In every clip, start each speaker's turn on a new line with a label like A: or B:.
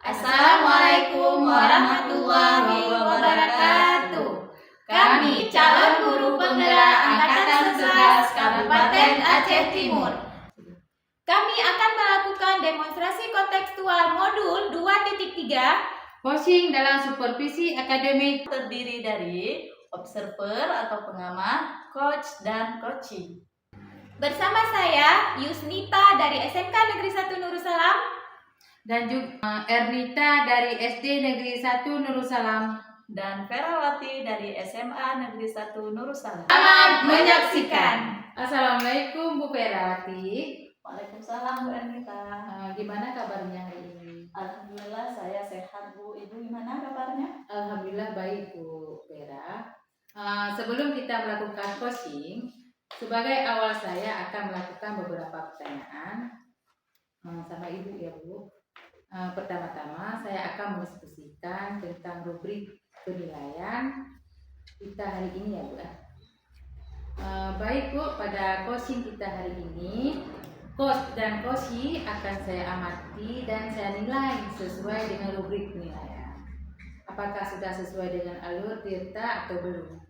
A: Assalamualaikum warahmatullahi wabarakatuh. Kami calon guru penggerak Angkatan 11 Kabupaten Aceh Timur. Kami akan melakukan demonstrasi kontekstual modul 2.3
B: coaching dalam supervisi akademik,
A: terdiri dari observer atau pengamat, coach, dan coaching. Bersama saya Yusnita dari SMK Negeri 1 Nurussalam
B: dan juga Ernita dari SD Negeri 1 Nurussalam
A: dan Ferawati dari SMA Negeri 1 Nurussalam. Selamat menyaksikan.
B: Assalamualaikum Bu Ferawati.
A: Waalaikumsalam Bu Ernita.
B: Gimana kabarnya hari ini?
A: Alhamdulillah saya sehat Bu. Ibu gimana kabarnya?
B: Alhamdulillah baik Bu Vera. Sebelum kita melakukan coaching, sebagai awal saya akan melakukan beberapa pertanyaan sama Ibu ya Bu. Pertama-tama saya akan mendiskusikan tentang rubrik penilaian kita hari ini ya Bu. Baik Bu, pada coaching kita hari ini, coach dan coachee akan saya amati dan saya nilai sesuai dengan rubrik penilaian. Apakah sudah sesuai dengan alur tirta atau belum?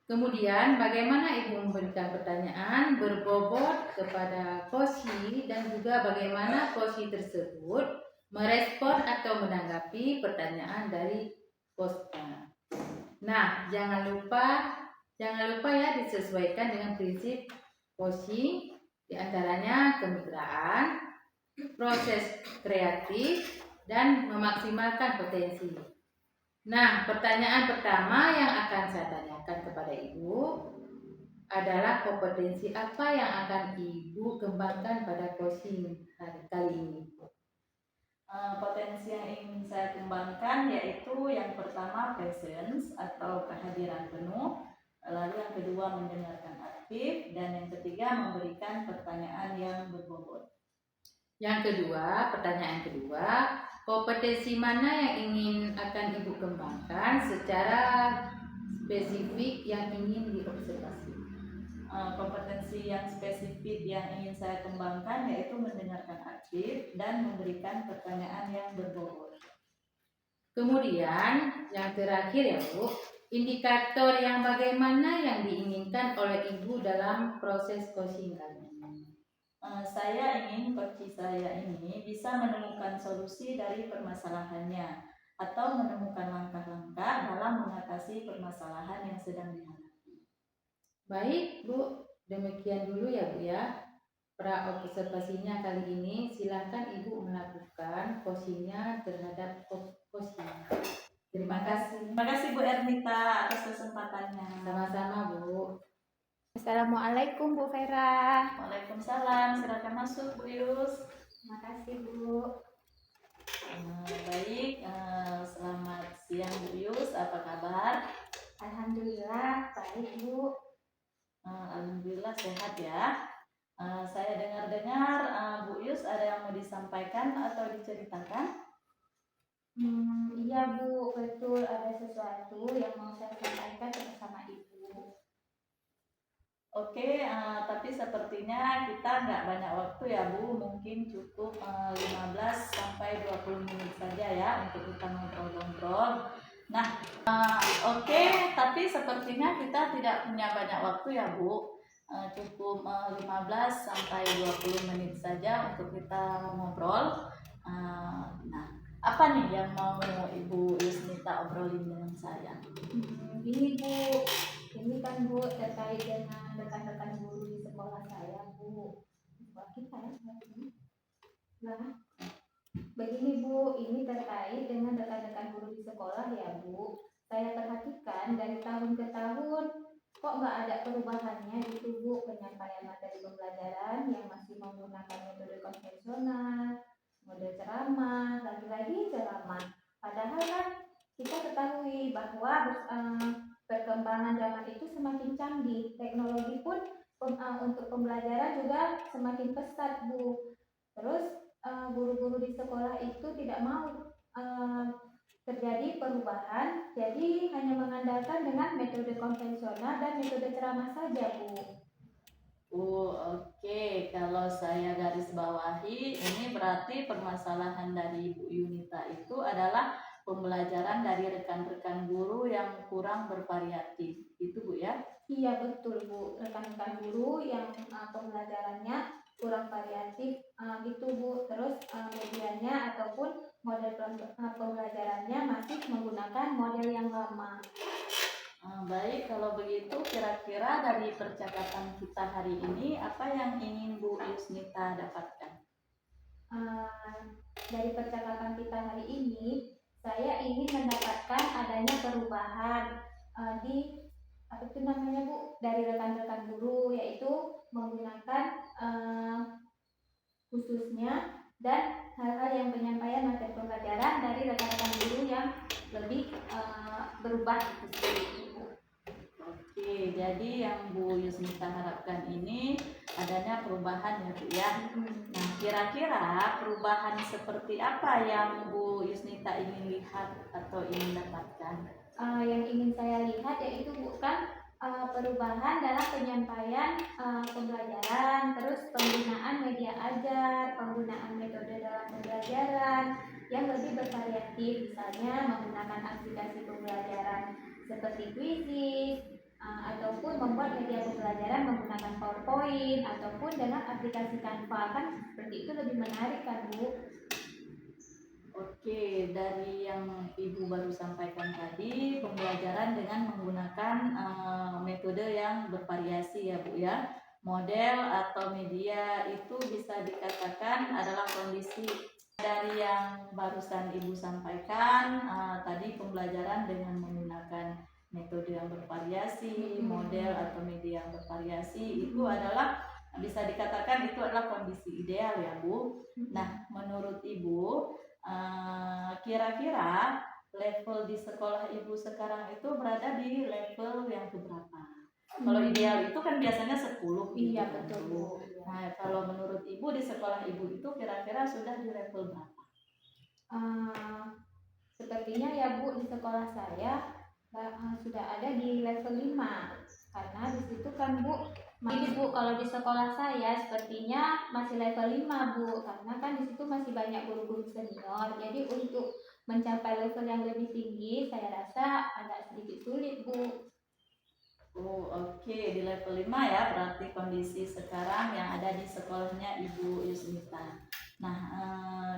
B: Kemudian bagaimana Ibu memberikan pertanyaan berbobot kepada coachee dan juga bagaimana coachee tersebut merespon atau menanggapi pertanyaan dari coachnya. Nah, jangan lupa ya disesuaikan dengan prinsip coaching, diantaranya kemitraan, proses kreatif, dan memaksimalkan potensi. Nah, pertanyaan pertama yang akan saya tanyakan kepada Ibu adalah kompetensi apa yang akan Ibu kembangkan pada coaching kali ini?
A: Potensi yang ingin saya kembangkan yaitu yang pertama presence atau kehadiran penuh, lalu yang kedua mendengarkan aktif, dan yang ketiga memberikan pertanyaan yang berbobot.
B: Pertanyaan kedua, kompetensi mana yang ingin akan Ibu kembangkan secara spesifik yang ingin diobservasi?
A: Kompetensi yang spesifik yang ingin saya kembangkan yaitu mendengarkan aktif dan memberikan pertanyaan yang berbobot.
B: Kemudian yang terakhir ya Bu, indikator yang bagaimana yang diinginkan oleh Ibu dalam proses coaching kali ini?
A: Saya ingin coaching saya ini bisa menemukan solusi dari permasalahannya atau menemukan langkah-langkah dalam mengatasi permasalahan yang sedang dihadapi.
B: Baik Bu, demikian dulu ya Bu ya. Pra-observasinya kali ini, silakan Ibu melakukan coachingnya terhadap coaching. Terima kasih.
A: Terima kasih Bu Ernita atas kesempatannya.
B: Sama-sama Bu.
C: Assalamualaikum Bu Vera.
A: Waalaikumsalam. Silakan masuk Bu Yus.
C: Terima kasih Bu.
A: Baik, selamat siang Bu Yus. Apa kabar?
C: Alhamdulillah baik Bu.
A: Alhamdulillah sehat ya. Saya dengar-dengar Bu Yus ada yang mau disampaikan atau diceritakan?
C: Iya Bu, betul ada sesuatu yang mau saya sampaikan bersama Ibu.
A: Oke, tapi sepertinya kita nggak banyak waktu ya Bu, mungkin cukup 15-20 menit saja ya untuk kita ngobrol-ngobrol. Nah, oke, tapi sepertinya kita tidak punya banyak waktu ya Bu, cukup 15-20 menit saja untuk kita mengobrol. Nah, apa nih yang mau Ibu Yusnita obrolin dengan saya?
C: Ini Bu, ini kan Bu terkait dengan rekan-rekan guru di sekolah saya Bu. Kita ya nah, begini Bu, ini terkait dengan rekan-rekan guru di sekolah ya Bu. Saya perhatikan dari tahun ke tahun kok nggak ada perubahannya gitu Bu, penyampaian materi pembelajaran yang masih menggunakan metode konvensional, model ceramah, lagi-lagi ceramah. Padahal kan kita ketahui bahwa perkembangan zaman itu semakin canggih, teknologi pun untuk pembelajaran juga semakin pesat Bu. Terus guru-guru di sekolah itu tidak mau terjadi perubahan, jadi hanya mengandalkan dengan metode konvensional dan metode ceramah saja Bu.
A: Oke. Kalau saya garis bawahi, ini berarti permasalahan dari Bu Yunita itu adalah pembelajaran dari rekan-rekan guru yang kurang bervariatif. Itu Bu ya?
C: Iya betul Bu, rekan-rekan guru yang pembelajarannya kurang variatif gitu Bu. Terus medianya ataupun model pembelajarannya masih menggunakan model yang lama.
A: Baik, kalau begitu kira-kira dari percakapan kita hari ini apa yang ingin Bu Yusnita dapatkan?
C: Dari percakapan kita hari ini, saya ingin mendapatkan adanya perubahan di apa itu namanya Bu, dari rekan-rekan guru, yaitu menggunakan khususnya dan hal-hal yang penyampaian materi pembelajaran dari rekan-rekan guru yang lebih berubah gitu sih, Bu.
A: Oke, jadi yang Bu Yusnita harapkan ini adanya perubahan ya Bu ya. Nah, kira-kira perubahan seperti apa yang Bu Yusnita ingin lihat atau ingin dapatkan?
C: Yang ingin saya lihat yaitu bukan perubahan dalam penyampaian pembelajaran, terus penggunaan media ajar, penggunaan metode dalam pembelajaran yang lebih bervariatif, misalnya menggunakan aplikasi pembelajaran seperti Quizizz, ataupun membuat media pembelajaran menggunakan PowerPoint ataupun dengan aplikasi Canva. Kan seperti itu lebih menarik kan Bu?
A: Oke, dari yang Ibu baru sampaikan tadi, pembelajaran dengan menggunakan metode yang bervariasi ya Bu ya. Model atau media itu bisa dikatakan adalah kondisi dari yang barusan Ibu sampaikan, tadi pembelajaran dengan menggunakan metode yang bervariasi, model atau media yang bervariasi itu adalah bisa dikatakan itu adalah kondisi ideal ya Bu. Nah, menurut Ibu kira-kira level di sekolah Ibu sekarang itu berada di level yang keberapa? Kalau ideal itu kan biasanya 10 gitu
C: Iya
A: kan,
C: betul
A: Bu.
C: Bu.
A: Nah, kalau menurut Ibu di sekolah Ibu itu kira-kira sudah di level berapa?
C: Sepertinya ya Bu, di sekolah saya sudah ada di level 5. Karena di situ kan Bu, jadi Bu kalau di sekolah saya sepertinya masih level 5 Bu, karena kan di situ masih banyak guru-guru senior. Jadi untuk mencapai level yang lebih tinggi saya rasa agak sedikit sulit Bu.
A: Oke, di level 5 ya, berarti kondisi sekarang yang ada di sekolahnya Ibu Yusnita. Nah,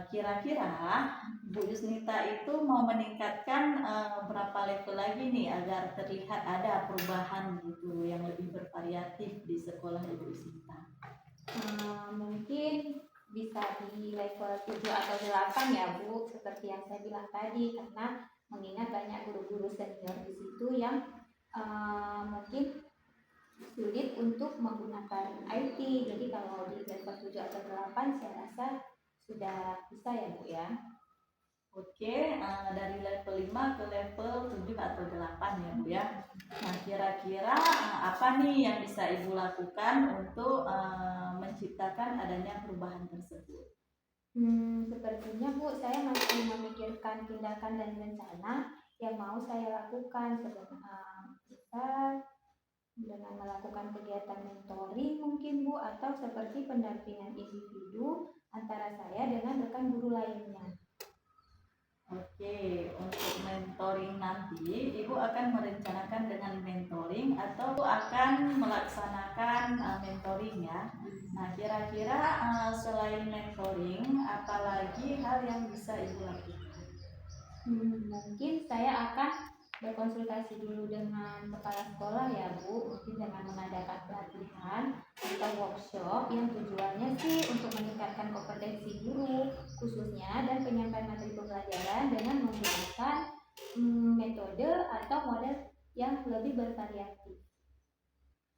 A: kira-kira Bu Yusnita itu mau meningkatkan berapa level lagi nih agar terlihat ada perubahan gitu yang lebih bervariatif di sekolah Ibu Yusnita?
C: Mungkin bisa di level 7 atau 8 ya Bu, seperti yang saya bilang tadi, karena mengingat banyak guru-guru senior di situ yang mungkin sulit untuk menggunakan IT. Jadi kalau di level 7 atau 8 saya rasa sudah bisa ya Bu ya.
A: Oke, dari level 5 ke level 7 atau 8 ya Bu ya. Nah, kira-kira apa nih yang bisa Ibu lakukan untuk menciptakan adanya perubahan tersebut?
C: Sepertinya Bu, saya masih memikirkan tindakan dan rencana yang mau saya lakukan. Bisa dengan melakukan kegiatan mentoring mungkin Bu, atau seperti pendampingan individu antara saya dengan rekan guru lainnya.
A: Oke, untuk mentoring nanti Ibu akan merencanakan dengan mentoring atau akan melaksanakan mentoring ya. Nah, kira-kira selain mentoring, apalagi hal yang bisa Ibu lakukan?
C: Mungkin saya akan berkonsultasi dulu dengan kepala sekolah ya Bu, mungkin dengan mengadakan pelatihan atau workshop yang tujuannya sih untuk meningkatkan kompetensi guru khususnya dan penyampaian materi pembelajaran dengan menggunakan metode atau model yang lebih bervariatif.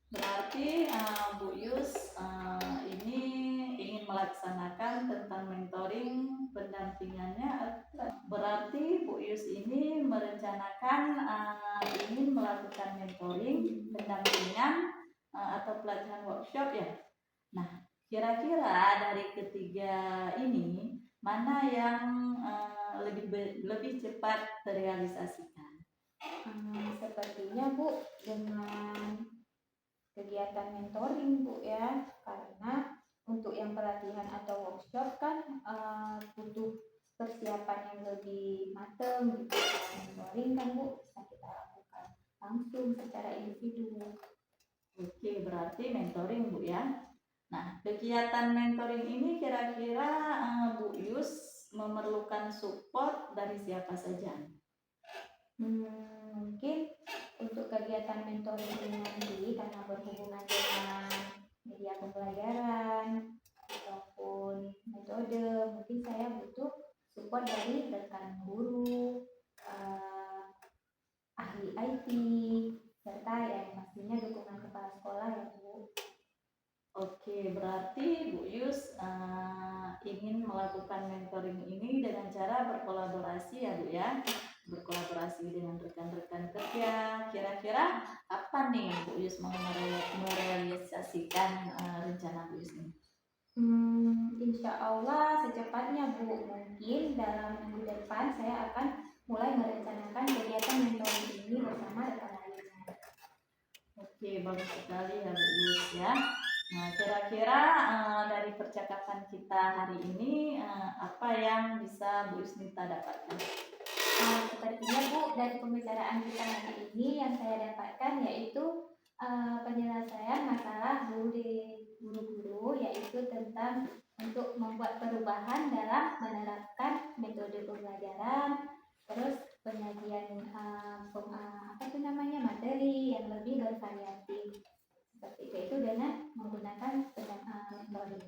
A: Berarti Bu Yus ini ingin melaksanakan tentang mentoring pendampingannya. Berarti Bu Yus ini merencanakan ingin melakukan mentoring pendampingan atau pelatihan workshop ya. Nah, kira-kira dari ketiga ini mana yang lebih cepat terrealisasikan?
C: Sepertinya Bu, dengan kegiatan mentoring Bu ya, karena untuk yang pelatihan atau workshop kan butuh persiapan yang lebih matang gitu. Mentoring kan Bu bisa kita lakukan langsung secara individu.
A: Oke, berarti mentoring Bu ya. Nah, kegiatan mentoring ini kira-kira Bu Yus memerlukan support dari siapa saja?
C: Mungkin untuk kegiatan mentoring ini nanti karena berhubungan dengan media pembelajaran ataupun metode, mungkin saya butuh support dari rekan guru, ahli IT, serta yang pastinya dukungan kepala sekolah ya Bu.
A: Oke, berarti Bu Yus ingin melakukan mentoring ini dengan cara berkolaborasi ya Bu ya, berkolaborasi dengan rekan-rekan kerja. Kira-kira apa nih Bu Yus mau merealisasikan rencana Bu Yus ini?
C: Insya Allah secepatnya Bu, mungkin dalam minggu depan saya akan mulai merencanakan kegiatan mentoring ini bersama rekan lainnya.
A: Oke, bagus sekali ya Bu Yus ya. Nah, kira-kira dari percakapan kita hari ini apa yang bisa Bu Yusnita dapatkan?
C: Sepertinya Bu, dari pembicaraan kita hari ini yang saya dapatkan yaitu penyelesaian masalah guru-guru, yaitu tentang untuk membuat perubahan dalam menerapkan metode pembelajaran, terus penyajian materi yang lebih bervariatif seperti itu dengan menggunakan metode.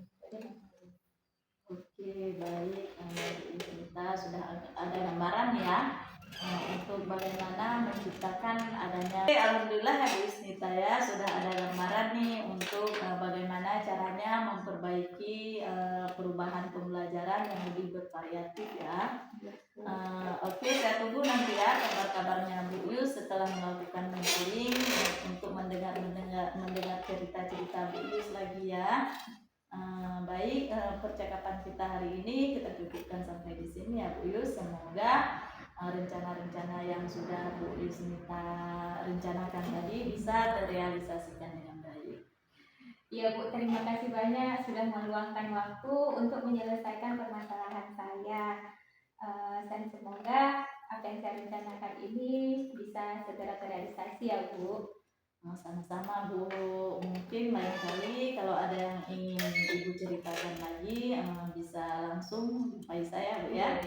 A: Oke, baik. Bu Yusnita sudah ada gambaran ya untuk bagaimana menciptakan adanya. Oke, alhamdulillah ya Bu Yusnita ya sudah ada gambaran nih untuk bagaimana caranya memperbaiki perubahan pembelajaran yang lebih bervariatif ya. Oke, saya tunggu nanti ya kabar-kabarnya Bu Yus setelah melakukan mentoring untuk mendengar cerita-cerita Bu Yus lagi ya. Baik, percakapan kita hari ini kita cukupkan sampai di sini ya Bu Yus. Semoga rencana-rencana yang sudah Bu Yusnita rencanakan tadi bisa terrealisasikan dengan baik.
C: Iya Bu, terima kasih banyak sudah meluangkan waktu untuk menyelesaikan permasalahan saya. Dan semoga apa yang saya rencanakan ini bisa segera terrealisasi ya Bu.
A: Sama-sama Bu, mungkin lain kali kalau ada yang ingin Ibu ceritakan lagi bisa langsung jumpai saya Bu ya.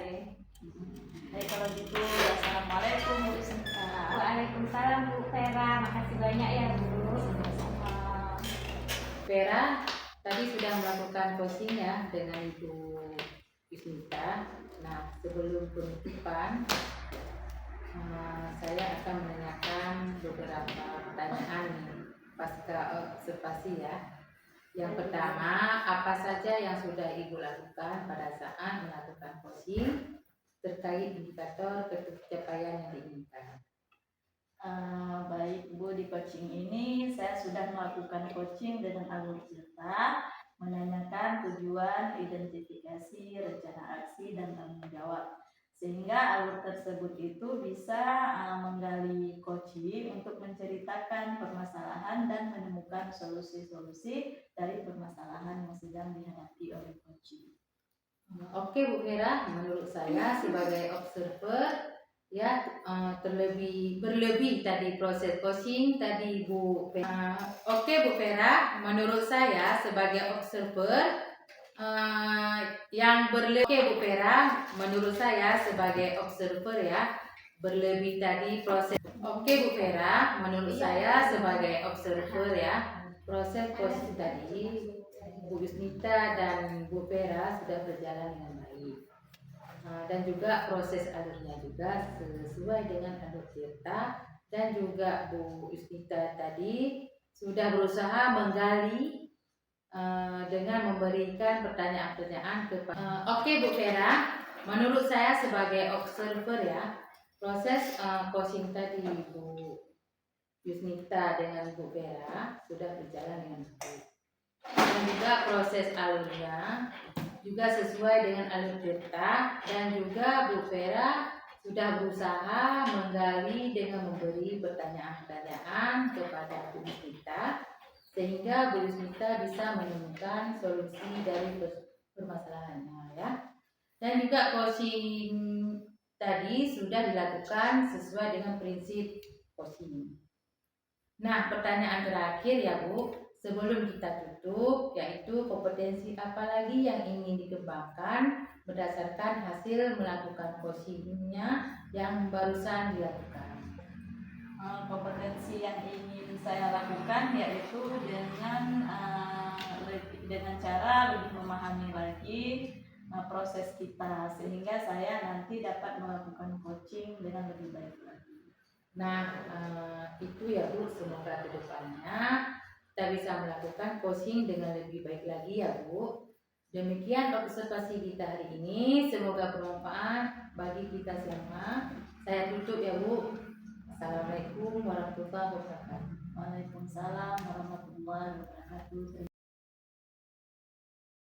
A: Baik, kalau gitu assalamualaikum Bu Yusnita.
C: Waalaikumsalam Bu Vera, makasih banyak ya Bu.
A: Sama-sama.
B: Vera tadi sudah melakukan coaching ya dengan Ibu Yusnita. Nah, sebelum penutupan saya akan menanyakan beberapa pertanyaan pasca observasi ya. Yang pertama, apa saja yang sudah Ibu lakukan pada saat melakukan coaching terkait indikator pencapaian yang diinginkan?
A: Baik Bu, di coaching ini saya sudah melakukan coaching dengan alur cerita, menanyakan tujuan, identifikasi, rencana aksi, dan tanggung jawab. Sehingga alur tersebut itu bisa menggali coaching untuk menceritakan permasalahan dan menemukan solusi-solusi dari permasalahan yang sedang dihadapi oleh coaching.
B: Oke Bu Vera, menurut saya sebagai observer ya berlebih tadi proses coaching tadi Bu Vera. Oke Bu Vera, menurut saya sebagai observer yang berlebih. Oke Bu Vera, menurut saya sebagai observer ya berlebih tadi proses. Oke Bu Vera, menurut saya sebagai observer ya proses coaching tadi Bu Yusnita dan Bu Vera sudah berjalan dengan baik. Dan juga proses alurnya juga sesuai dengan alur cerita, dan juga Bu Yusnita tadi sudah berusaha menggali dengan memberikan pertanyaan-pertanyaan kepada. Oke Bu Vera, menurut saya sebagai observer ya proses coaching tadi Bu Yusnita dengan Bu Vera sudah berjalan dengan baik. Dan juga proses alurnya juga sesuai dengan alur cerita, dan juga Bu Vera sudah berusaha menggali dengan memberi pertanyaan-pertanyaan kepada Bu Yusnita sehingga Bu Yusmita bisa menemukan solusi dari permasalahannya ya. Dan juga coaching tadi sudah dilakukan sesuai dengan prinsip coaching. Nah, pertanyaan terakhir ya Bu, sebelum kita tutup, yaitu kompetensi apa lagi yang ingin dikembangkan berdasarkan hasil melakukan coachingnya yang barusan dilakukan.
A: Kompetensi yang ingin saya lakukan yaitu dengan cara lebih memahami lagi proses kita, sehingga saya nanti dapat melakukan coaching dengan lebih baik lagi.
B: Nah, itu ya Bu, semoga kedepannya kita bisa melakukan coaching dengan lebih baik lagi ya Bu. Demikian observasi kita hari ini, semoga bermanfaat bagi kita semua. Saya tutup ya Bu. Assalamualaikum warahmatullahi wabarakatuh.
A: Waalaikumsalam warahmatullahi wabarakatuh.